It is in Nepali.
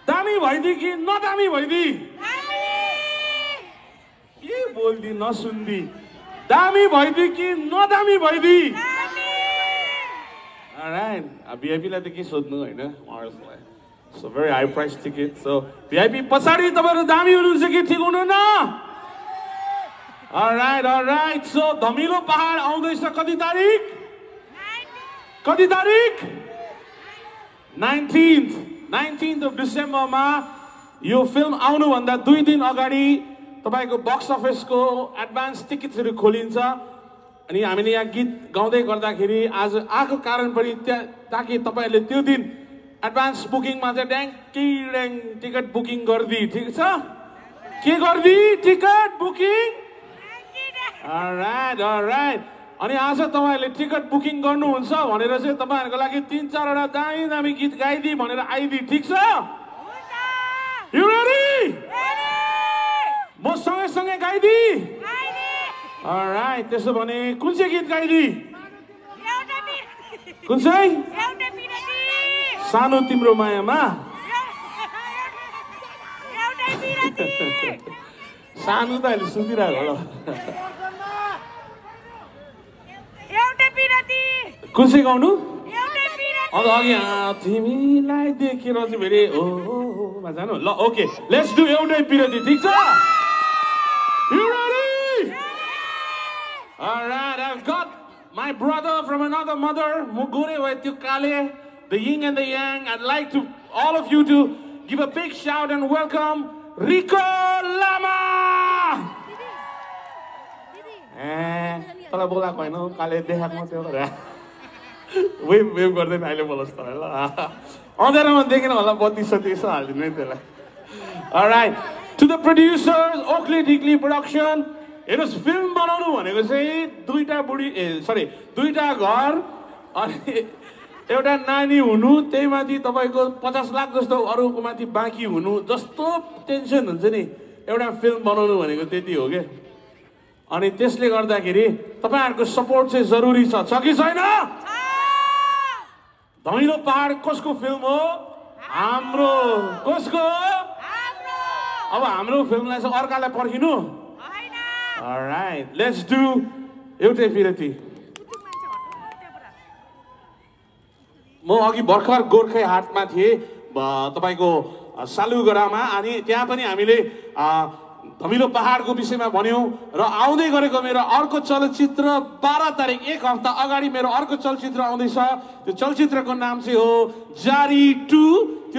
दामी भइदिए कि नदामी भइदिए के बोल्दी नसुन्दी दामी भइदिए कि नदामी भइदिए Alright, VIP लाई त के सोध्नु हैन मर्सलाई So very high price ticket. So VIP पछाडी तपाईहरु दामी हुनुहुन्छ कि ठीक हुनुहुन्न Alright. So धमिलो पहाड आउँदैछ कति तारिख कति तारिख 19th of December मा यो फिल्म आउनु भन्दा 2 दिन अगाडि तपाईको बक्स अफिस को एडभान्स टिकट्सहरु खोलिन्छ अनि हामीले यहाँ गीत गाउँदै गर्दाखेरि आज आको कारण पनि ताकि तपाईहरुले त्यो दिन एडभान्स बुकिङ मा चाहिँ ड्याङ टिकट बुकिङ गर्दी ठीक छ के गर्दी टिकट बुकिङ Alright. अनि आज तपाईहरुले टिकट बुकिङ गर्नुहुन्छ भनेर चाहिँ तपाईहरुको लागि 3-4 वटा दामी गीत गाइदी भनेर आइदी ठीक छ You ready? म सँगै गाइदी Alright, त्यसो भने कुन चाहिँ गीत गाइदी कुन चाहिँ सानो तिम्रो मायामा सानो त अहिले सुतिरहेको होला कुन चाहिँ गाउनु अघि तिमीलाई देखेर चाहिँ फेरि ओमा जानु ल ओके लेट्स डु एउटै पिरती ठीक छ You ready? Alright, I've got my brother from another mother, Mugure Waitukale, the yin and the yang. I'd like to all of you to give a big shout and welcome Rico Lama! तँलाई बोलाएको होइन काले देखाएको थियो वेभ गर्दैन अहिले बोलोस् तँलाई ल अँध्यारोमा देखेन होला बत्ती सत्ती यसो हालिदिनु है त्यसलाई Alright, to the producers, Oakley Dickley Production, हेर्नुहोस् फिल्म बनाउनु भनेको चाहिँ दुईटा घर अनि एउटा नानी हुनु त्यही माथि तपाईको 50 लाख जस्तो अरूको माथि बाँकी हुनु जस्तो टेन्सन हुन्छ नि एउटा फिल्म बनाउनु भनेको त्यति हो के अनि त्यसले गर्दाखेरि तपाईहरुको सपोर्ट चाहिँ जरुरी छ कि छैन धमिलो पहाड कसको फिल्म हो हाम्रो कसको अब हाम्रो फिल्मलाई चाहिँ अर्कालाई पर्खिनु Alright, let's do एउटै पिरती म अघि भर्खर गोर्खे हाटमा थिए तपाईको सालुगडामा अनि त्यहाँ पनि हामीले धमिलो पहाडको विषयमा भन्यौं र आउँदै गरेको मेरो अर्को चलचित्र 12 तारिख एक हप्ता अगाडि मेरो अर्को चलचित्र आउँदैछ त्यो चलचित्रको नाम चाहिँ हो जारी 2